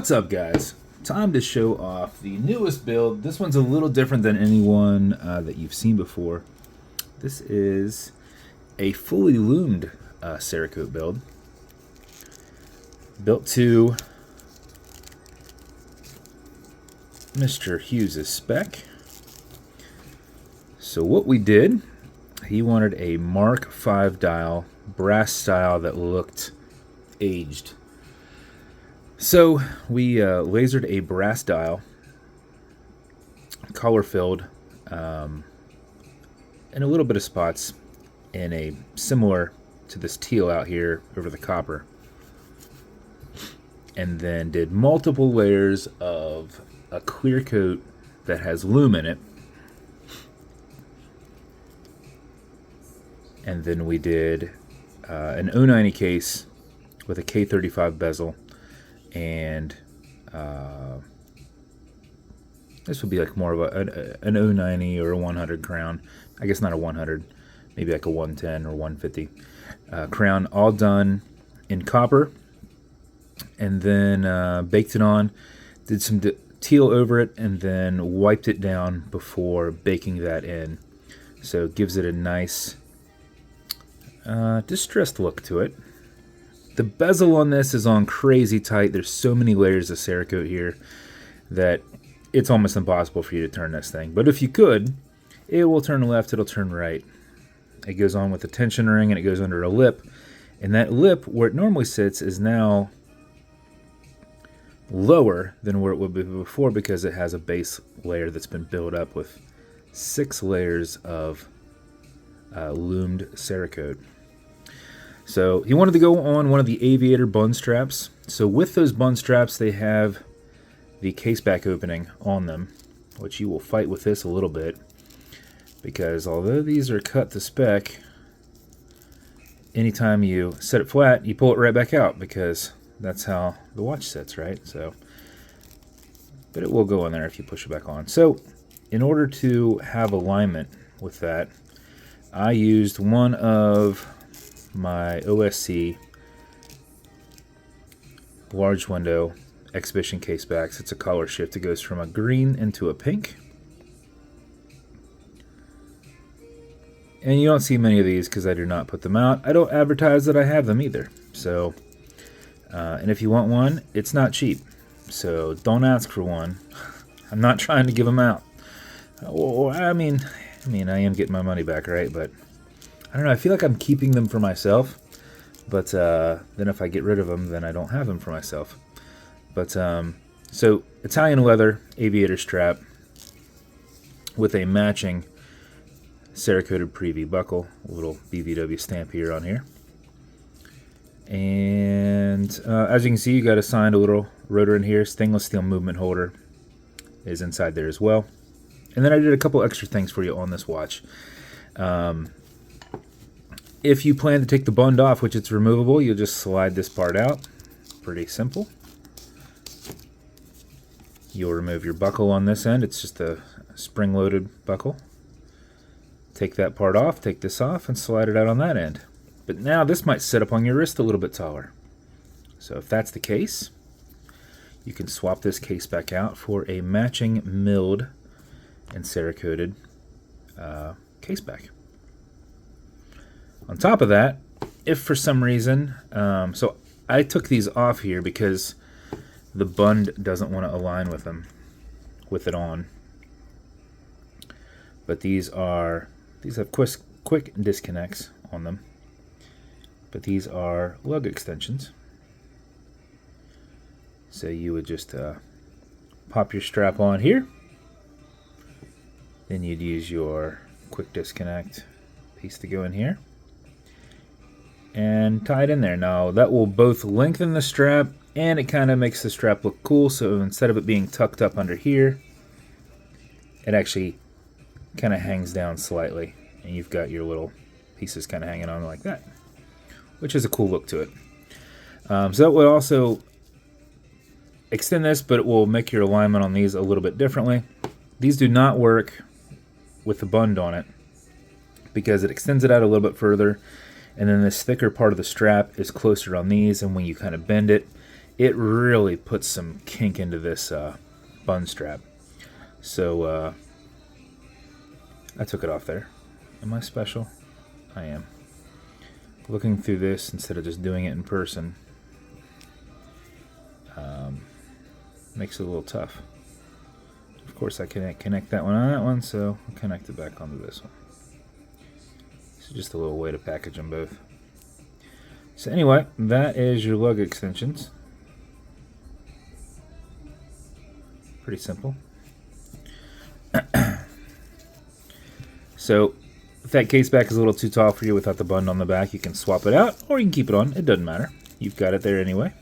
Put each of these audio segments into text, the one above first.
What's up, guys? Time to show off the newest build. This one's a little different than any one that you've seen before. This is a fully loomed Cerakote build, built to Mr. Hughes' spec. So what we did, he wanted a Mark V dial, brass style that looked aged. So we lasered a brass dial, color filled, and a little bit of spots in a similar to this teal out here over the copper. And then did multiple layers of a clear coat that has lume in it. And then we did an 090 case with a K35 bezel. And this would be like more of an 090 or a 100 crown. I guess not a 100, maybe like a 110 or 150 crown, all done in copper. And then baked it on, did some teal over it, and then wiped it down before baking that in. So it gives it a nice distressed look to it. The bezel on this is on crazy tight. There's so many layers of Cerakote here that it's almost impossible for you to turn this thing. But if you could, it will turn left, it'll turn right. It goes on with a tension ring and it goes under a lip. And that lip, where it normally sits, is now lower than where it would be before because it has a base layer that's been built up with 6 layers of loomed Cerakote. So he wanted to go on one of the aviator bund straps. So with those bund straps, they have the caseback opening on them, which you will fight with this a little bit, because although these are cut to spec, anytime you set it flat, you pull it right back out because that's how the watch sits, right? So, but it will go in there if you push it back on. So in order to have alignment with that, I used one of my OSC large window exhibition casebacks. It's a color shift. It goes from a green into a pink. And you don't see many of these because I do not put them out. I don't advertise that I have them either. So, and if you want one, it's not cheap. So don't ask for one. I'm not trying to give them out. Well, I mean, I am getting my money back, right? But I don't know, I feel like I'm keeping them for myself, but then if I get rid of them, then I don't have them for myself. But so Italian leather aviator strap with a matching cerakoted preview buckle, a little BVW stamp here on here. And as you can see, you got assigned a little rotor in here. Stainless steel movement holder is inside there as well. And then I did a couple extra things for you on this watch. If you plan to take the bund off, which it's removable, you'll just slide this part out. Pretty simple. You'll remove your buckle on this end. It's just a spring-loaded buckle. Take that part off, take this off, and slide it out on that end. But now this might sit up on your wrist a little bit taller. So if that's the case, you can swap this case back out for a matching milled and cerakoted case back. On top of that, if for some reason, so I took these off here because the bund doesn't want to align with them, with it on. But these have quick disconnects on them. But these are lug extensions. So you would just pop your strap on here. Then you'd use your quick disconnect piece to go in here and tie it in there. Now that will both lengthen the strap and it kind of makes the strap look cool. So instead of it being tucked up under here, it actually kind of hangs down slightly and you've got your little pieces kind of hanging on like that, which is a cool look to it. So that will also extend this, but it will make your alignment on these a little bit differently. These do not work with the bund on it because it extends it out a little bit further, and then this thicker part of the strap is closer on these, and when you kind of bend it, it really puts some kink into this bund strap. So I took it off there. Am I special? I am. Looking through this instead of just doing it in person makes it a little tough. Of course, I can't connect that one on that one, so I'll connect it back onto this one. It's just a little way to package them both. So anyway, that is your lug extensions. Pretty simple. So if that case back is a little too tall for you without the bund on the back, you can swap it out, or you can keep it on. It doesn't matter. You've got it there anyway.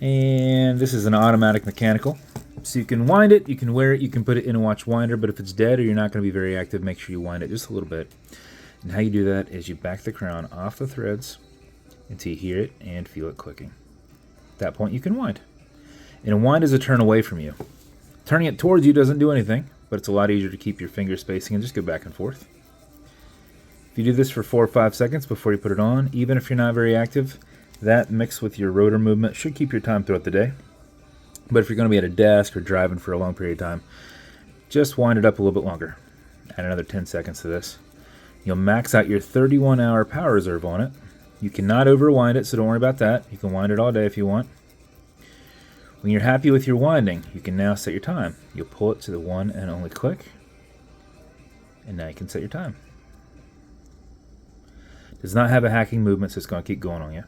And this is an automatic mechanical. So you can wind it, you can wear it, you can put it in a watch winder, but if it's dead or you're not going to be very active, make sure you wind it just a little bit. And how you do that is you back the crown off the threads until you hear it and feel it clicking. At that point you can wind. And a wind is a turn away from you. Turning it towards you doesn't do anything, but it's a lot easier to keep your finger spacing and just go back and forth. If you do this for 4 or 5 seconds before you put it on, even if you're not very active, that mixed with your rotor movement should keep your time throughout the day. But if you're going to be at a desk or driving for a long period of time, just wind it up a little bit longer. Add another 10 seconds to this. You'll max out your 31-hour power reserve on it. You cannot overwind it, so don't worry about that. You can wind it all day if you want. When you're happy with your winding, you can now set your time. You'll pull it to the one and only click, and now you can set your time. It does not have a hacking movement, so it's going to keep going on you.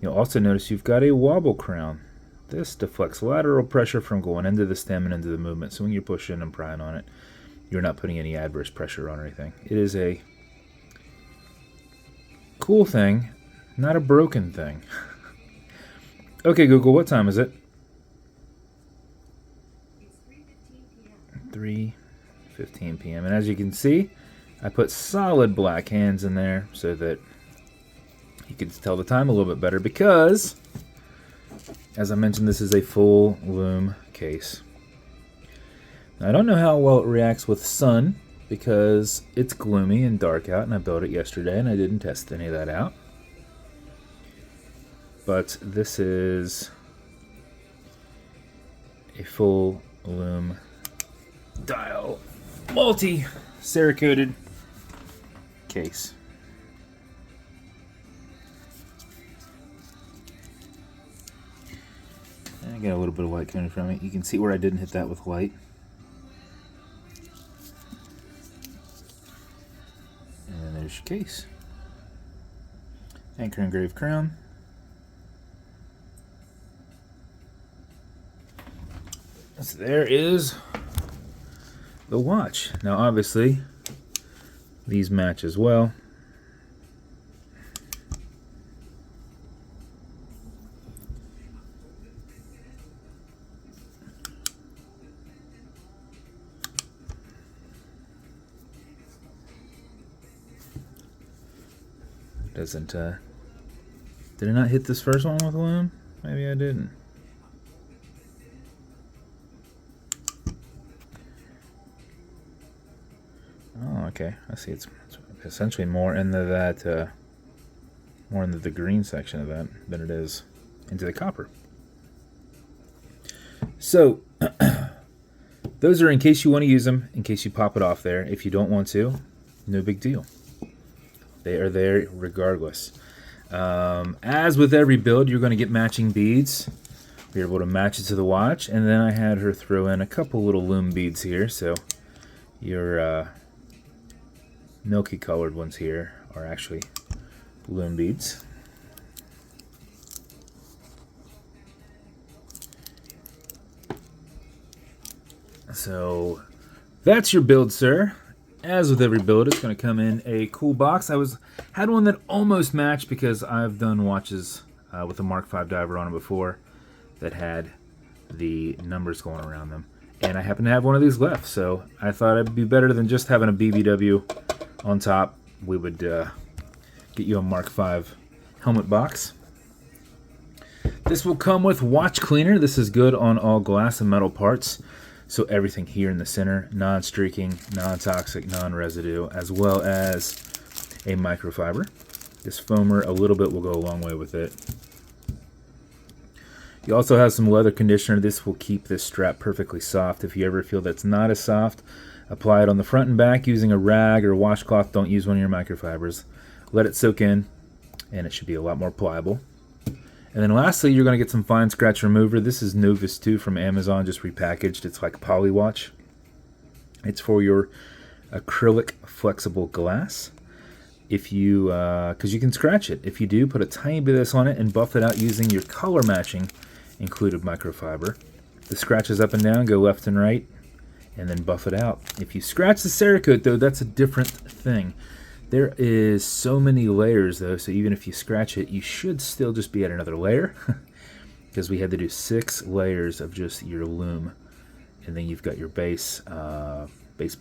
You'll also notice you've got a wobble crown. This deflects lateral pressure from going into the stem and into the movement, so when you're pushing and prying on it, you're not putting any adverse pressure on or anything. It is a cool thing, not a broken thing. Okay, Google, what time is it? It's 3:15 p.m. And as you can see, I put solid black hands in there so that you can tell the time a little bit better because, as I mentioned, this is a full lume case. Now, I don't know how well it reacts with sun because it's gloomy and dark out, and I built it yesterday and I didn't test any of that out. But this is a full lume dial multi cerakoted case. I got a little bit of light coming from it. You can see where I didn't hit that with light. And then there's your case. Anchor engraved crown. So there is the watch. Now obviously these match as well. Doesn't did I not hit this first one with a lume? Maybe I didn't. Oh, okay. I see. It's essentially more into that, more into the green section of that than it is into the copper. So those are in case you want to use them, in case you pop it off there. If you don't want to, no big deal. They are there regardless. As with every build, you're going to get matching beads. We were able to match it to the watch, and then I had her throw in a couple little lume beads here. So your milky colored ones here are actually lume beads. So that's your build, sir. As with every build, it's going to come in a cool box. I had one that almost matched because I've done watches with a Mark V diver on it before that had the numbers going around them. And I happen to have one of these left, so I thought it'd be better than just having a BBW on top. We would get you a Mark V helmet box. This will come with watch cleaner. This is good on all glass and metal parts. So everything here in the center, non-streaking, non-toxic, non-residue, as well as a microfiber. This foamer, a little bit will go a long way with it. You also have some leather conditioner. This will keep this strap perfectly soft. If you ever feel that's not as soft, apply it on the front and back using a rag or a washcloth. Don't use one of your microfibers. Let it soak in, and it should be a lot more pliable. And then lastly, you're going to get some fine scratch remover. This is Novus 2 from Amazon, just repackaged. It's like Polywatch. It's for your acrylic flexible glass. If you, because you can scratch it. If you do, put a tiny bit of this on it and buff it out using your color matching included microfiber. The scratches up and down go left and right, and then buff it out. If you scratch the Cerakote, though, that's a different thing. There is so many layers, though, so even if you scratch it, you should still just be at another layer, because we had to do 6 layers of just your lume. And then you've got your base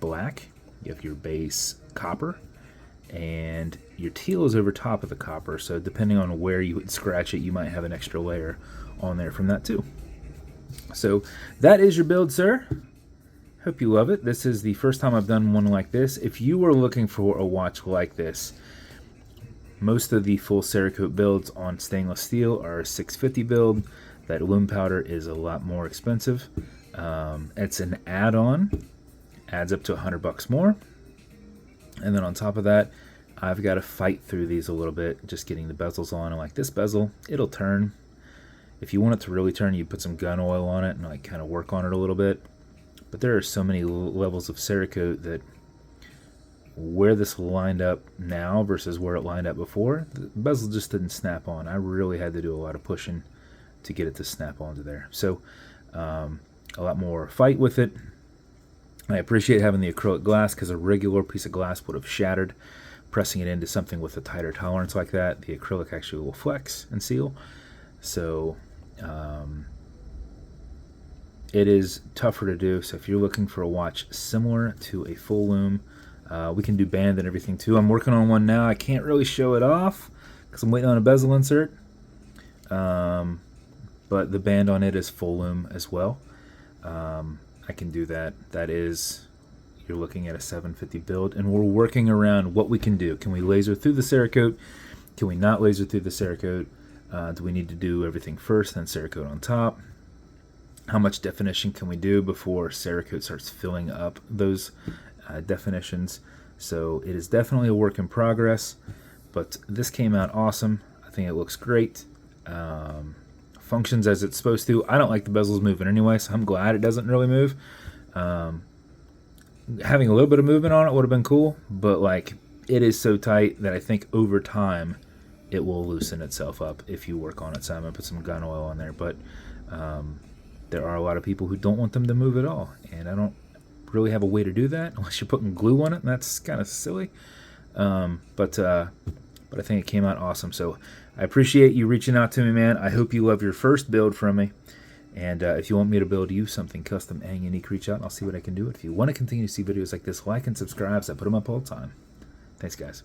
black, you have your base copper, and your teal is over top of the copper, so depending on where you would scratch it, you might have an extra layer on there from that too. So that is your build, sir. Hope you love it. This is the first time I've done one like this. If you were looking for a watch like this, most of the full Cerakote builds on stainless steel are a 650 build. That lume powder is a lot more expensive. It's an add-on, adds up to $100 more. And then on top of that, I've got to fight through these a little bit, just getting the bezels on. And like this bezel, it'll turn. If you want it to really turn, you put some gun oil on it and like kind of work on it a little bit. But there are so many levels of Cerakote that where this lined up now versus where it lined up before, the bezel just didn't snap on. I really had to do a lot of pushing to get it to snap onto there. So a lot more fight with it. I appreciate having the acrylic glass because a regular piece of glass would have shattered. Pressing it into something with a tighter tolerance like that, the acrylic actually will flex and seal. So it is tougher to do. So if you're looking for a watch similar to a full lume, we can do band and everything too. I'm working on one now. I can't really show it off because I'm waiting on a bezel insert. But the band on it is full lume as well. I can do that. That is, you're looking at a 750 build, and we're working around what we can do. Can we laser through the Cerakote? Can we not laser through the Cerakote? Do we need to do everything first, then Cerakote on top? How much definition can we do before Cerakote starts filling up those definitions? So it is definitely a work in progress, but this came out awesome. I think it looks great. Functions as it's supposed to. I don't like the bezels moving anyway, so I'm glad it doesn't really move. Having a little bit of movement on it would have been cool, but like it is so tight that I think over time it will loosen itself up if you work on it. So I'm gonna put some gun oil on there, but there are a lot of people who don't want them to move at all, and I don't really have a way to do that unless you're putting glue on it, and that's kind of silly. But I think it came out awesome. So I appreciate you reaching out to me, man. I hope you love your first build from me. And if you want me to build you something custom and unique, reach out and I'll see what I can do. If you want to continue to see videos like this, like and subscribe. I put them up all the time. Thanks, guys.